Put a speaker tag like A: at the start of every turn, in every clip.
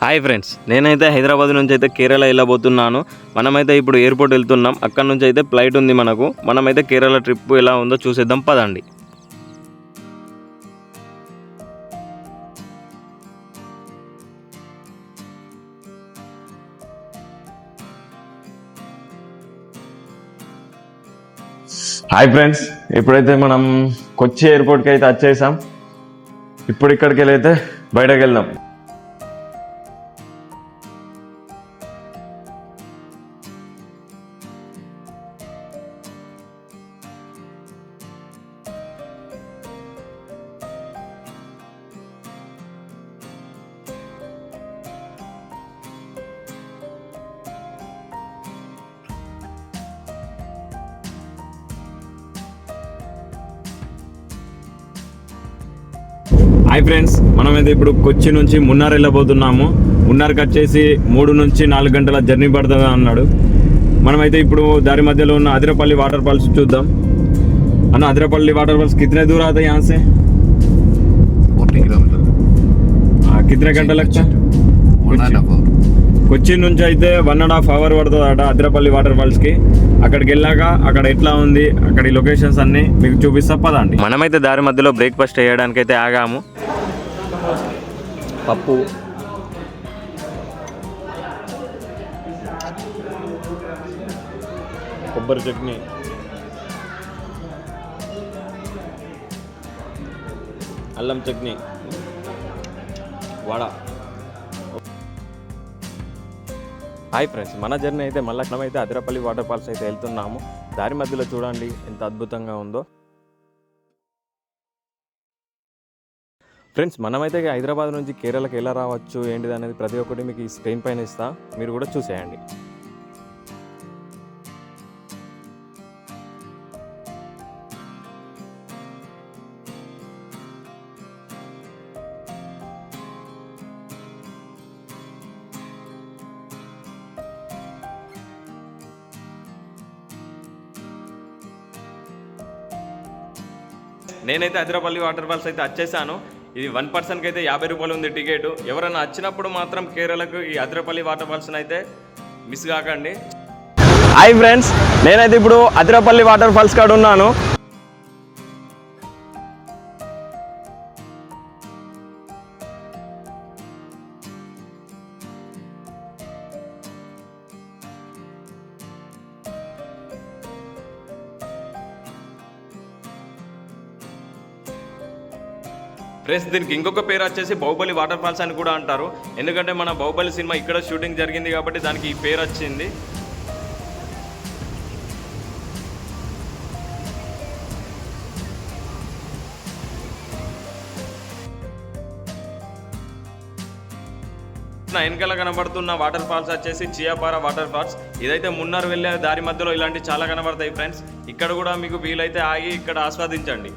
A: Hi friends, నేనైతే హైదరాబాద్ నుంచి అయితే కేరళ వెళ్ళబోతున్నాను. మనమైతే ఇప్పుడు ఎయిర్పోర్ట్ వెళ్తున్నాం. అక్కడ నుంచి అయితే ఫ్లైట్ ఉంది మనకు. మనమైతే కేరళ ట్రిప్ ఎలా ఉందో చూసేద్దాం పదండి. హాయ్ ఫ్రెండ్స్, ఇప్పుడైతే మనం కొచ్చి ఎయిర్పోర్ట్కి అయితే వచ్చేసాం. ఇప్పుడు ఇక్కడికి వెళ్ళైతే బయటకు వెళ్దాం. హాయ్ ఫ్రెండ్స్, మనమైతే ఇప్పుడు కొచ్చి నుంచి మున్నార్ వెళ్ళబోతున్నాము. మున్నార్కి వచ్చేసి 3 నుంచి 4 గంటల జర్నీ పడుతుంది అన్నాడు. మనమైతే ఇప్పుడు దారి మధ్యలో ఉన్న అదిరపల్లి వాటర్ ఫాల్స్ చూద్దాం. అన్న, అదిరపల్లి వాటర్ ఫాల్స్ कितने दूर आता है यहाँ से?
B: 40 किलोमीटर.
A: कितने घंटे लगता है? కొచ్చి నుంచి అయితే 1.5 అవర్ పడుతుంది అట అదిరపల్లి వాటర్ ఫాల్స్ కి. అక్కడికి వెళ్ళాక అక్కడ ఎట్లా ఉంది, అక్కడి లొకేషన్స్ అన్ని మీకు చూపిస్తా పదండి. మనమైతే దారి మధ్యలో బ్రేక్ఫాస్ట్ చేయడానికి అయితే ఆగాము. పప్పు, కొబ్బరి చట్నీ, అల్లం చట్నీ, వడ. హాయ్ ఫ్రెండ్స్, మన జర్నీ అయితే మళ్ళీ మనమైతే అదిరపల్లి వాటర్ ఫాల్స్ అయితే వెళ్తున్నాము. దారి మధ్యలో చూడండి ఎంత అద్భుతంగా ఉందో. ఫ్రెండ్స్, మనమైతే హైదరాబాద్ నుంచి కేరళకి ఎలా రావచ్చు ఏంటిది అనేది ప్రతి ఒక్కటి మీకు ఈ స్క్రీన్ పైన ఇస్తా, మీరు కూడా చూసేయండి. నేనైతే అదిరపల్లి వాటర్ ఫాల్స్ అయితే వచ్చేసాను. ఇది 1 పర్సన్కి అయితే 50 రూపాయలు ఉంది టికెట్. ఎవరైనా వచ్చినప్పుడు మాత్రం కేరళకు ఈ అదిరపల్లి వాటర్ ఫాల్స్ అయితే మిస్ కాకండి. హాయ్ ఫ్రెండ్స్, నేనైతే ఇప్పుడు అదిరపల్లి వాటర్ ఫాల్స్ కాడ ఉన్నాను. ఫ్రెండ్స్, దీనికి ఇంకొక పేరు వచ్చేసి బాహుబలి వాటర్ ఫాల్స్ అని కూడా అంటారు. ఎందుకంటే మన బాహుబలి సినిమా ఇక్కడ షూటింగ్ జరిగింది కాబట్టి దానికి ఈ పేరు వచ్చింది. నా వెనకాల కనబడుతున్న వాటర్ ఫాల్స్ వచ్చేసి చియాపారా వాటర్ ఫాల్స్. ఇదైతే మున్నార్ వెళ్ళే దారి మధ్యలో ఇలాంటి చాలా కనబడతాయి ఫ్రెండ్స్. ఇక్కడ కూడా మీకు వీలైతే ఆగి ఇక్కడ ఆస్వాదించండి.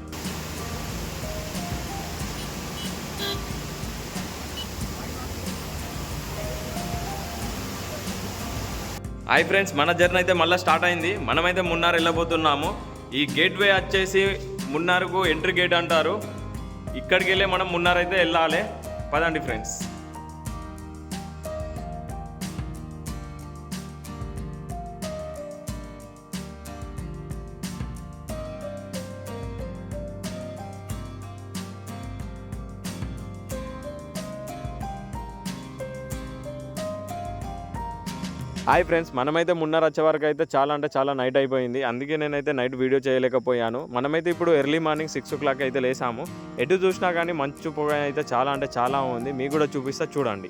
A: హాయ్ ఫ్రెండ్స్, మన జర్నీ అయితే మళ్ళీ స్టార్ట్ అయింది. మనమైతే మున్నార్ వెళ్ళబోతున్నాము. ఈ గేట్ వే వచ్చేసి మున్నార్కు ఎంట్రీ గేట్ అంటారు. ఇక్కడికి వెళ్ళి మనం మున్నార్ అయితే వెళ్ళాలి. పదండి ఫ్రెండ్స్. హాయ్ ఫ్రెండ్స్, మనమైతే మున్నార్ వచ్చే వరకు అయితే చాలా నైట్ అయిపోయింది. అందుకే నేనైతే నైట్ వీడియో చేయలేకపోయాను. మనమైతే ఇప్పుడు ఎర్లీ మార్నింగ్ 6 o'clock అయితే లేసాము. ఎటు చూసినా కానీ మంచు పొగ అయితే చాలా ఉంది. మీకు కూడా చూపిస్తా చూడండి.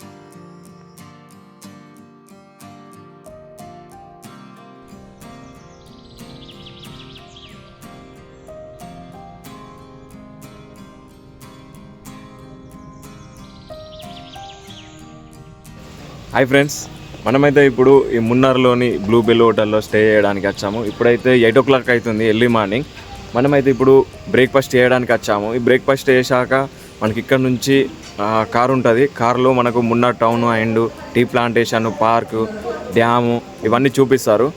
A: హాయ్ ఫ్రెండ్స్, మనమైతే ఇప్పుడు ఈ మున్నార్లోని బ్లూ బెల్ హోటల్లో స్టే చేయడానికి వచ్చాము. ఇప్పుడైతే 8 o'clock అవుతుంది ఎర్లీ మార్నింగ్. మనమైతే ఇప్పుడు బ్రేక్ఫాస్ట్ చేయడానికి వచ్చాము. ఈ బ్రేక్ఫాస్ట్ చేశాక మనకి ఇక్కడ నుంచి కారు ఉంటుంది. కారులో మనకు Munnar town and tea plantation, park, dam ఇవన్నీ చూపిస్తారు.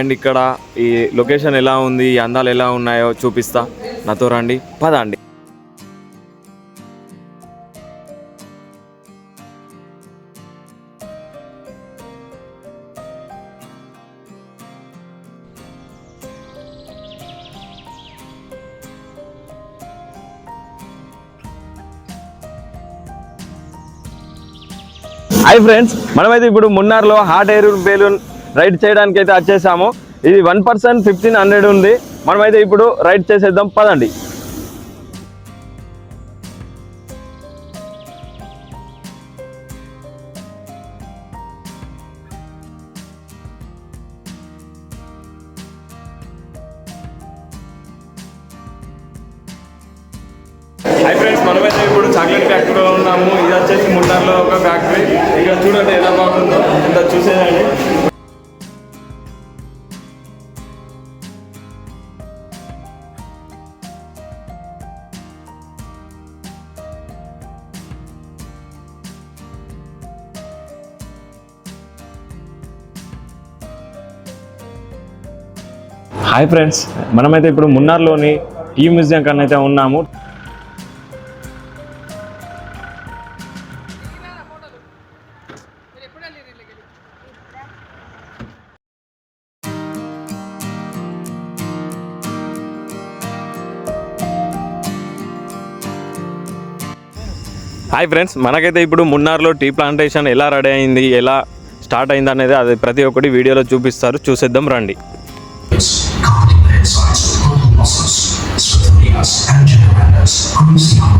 A: అండ్ ఇక్కడ ఈ లొకేషన్ ఎలా ఉంది, ఈ అందాలు ఎలా ఉన్నాయో చూపిస్తా. నాతో రండి, పదండి. హాయ్ ఫ్రెండ్స్, మనమైతే ఇప్పుడు మున్నార్లో హాట్ ఎయిర్ బెలూన్ రైడ్ చేయడానికి అయితే వచ్చేసాము. ఇది 1 person 1500 ఉంది. మనమైతే ఇప్పుడు రైడ్ చేసేద్దాం, పదండి. హాయ్ ఫ్రెండ్స్, మనమైతే ఇప్పుడు చాక్లెట్ ఫ్యాక్టరీలో ఉన్నాము. ఇది వచ్చేసి మున్నార్లో ఒక ఫ్యాక్టరీ. ఇక్కడ చూడండి ఎలా బాగుందో, ఇంత చూసేదండి. హాయ్ ఫ్రెండ్స్, మనమైతే ఇప్పుడు మున్నార్లోని టీ మ్యూజియం కన్నా అయితే ఉన్నాము. హాయ్ ఫ్రెండ్స్, మనకైతే ఇప్పుడు మున్నార్లో టీ ప్లాంటేషన్ ఎలా రెడీ అయింది, ఎలా స్టార్ట్ అయింది అనేది అది ప్రతి ఒక్కటి వీడియోలో చూపిస్తారు. చూసేద్దాం రండి.
C: Guarding the insides of global losses, Switzerland's and General's cruise the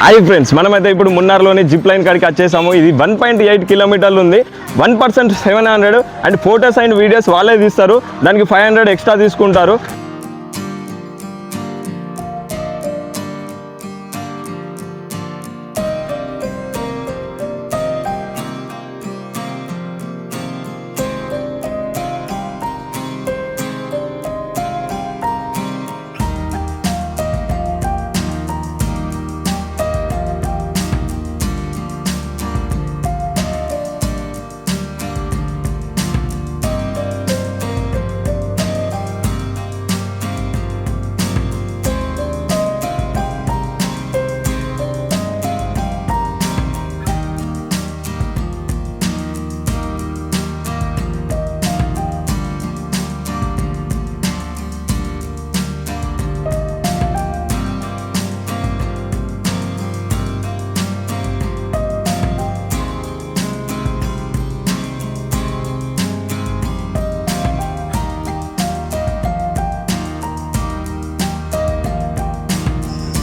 A: hi friends, మనమైతే ఇప్పుడు మున్నార్లోని జిప్ లైన్ కాడికి వచ్చేసాము. ఇది 1.8 kilometers ఉంది. 1 person 700 and photos and videos వాళ్ళే తీస్తారు. దానికి 500 ఎక్స్ట్రా తీసుకుంటారు.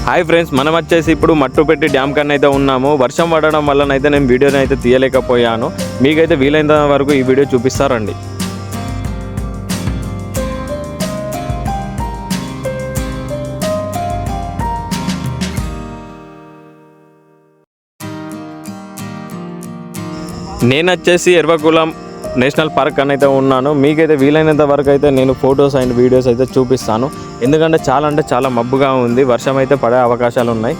A: హాయ్ ఫ్రెండ్స్, మనం వచ్చేసి ఇప్పుడు మట్టుపెట్టి డ్యామ్ కన్నా అయితే ఉన్నాము. వర్షం పడడం వల్లనైతే నేను వీడియోని అయితే తీయలేకపోయాను. మీకైతే వీలైనంత వరకు ఈ వీడియో చూపిస్తారండి. నేను వచ్చేసి ఎర్వకులం నేషనల్ పార్క్ అని అయితే ఉన్నాను. మీకైతే వీలైనంత వరకు అయితే నేను ఫొటోస్ అండ్ వీడియోస్ అయితే చూపిస్తాను. ఎందుకంటే చాలా మబ్బుగా ఉంది, వర్షం అయితే పడే అవకాశాలు ఉన్నాయి.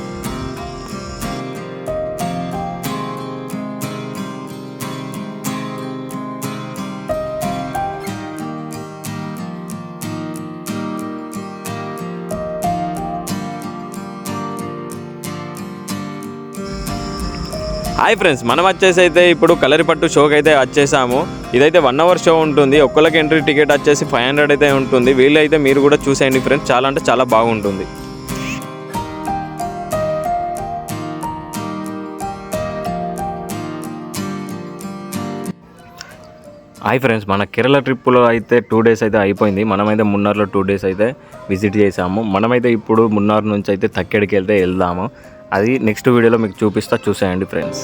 A: హాయ్ ఫ్రెండ్స్, మనం వచ్చేసి అయితే ఇప్పుడు కలరిపట్టు షోకి అయితే వచ్చేసాము. ఇదైతే 1 hour షో ఉంటుంది. ఒక్కరికి ఎంట్రీ టికెట్ వచ్చేసి 500 అయితే ఉంటుంది. వీళ్ళైతే మీరు కూడా చూసేయండి ఫ్రెండ్స్, చాలా బాగుంటుంది. హాయ్ ఫ్రెండ్స్, మన కేరళ ట్రిప్లో అయితే 2 days అయితే అయిపోయింది. మనమైతే మున్నార్లో 2 days అయితే విజిట్ చేసాము. మనమైతే ఇప్పుడు మున్నార్ నుంచి అయితే తక్కెడికి వెళ్దాము. అది నెక్స్ట్ వీడియోలో మీకు చూసేయండి ఫ్రెండ్స్.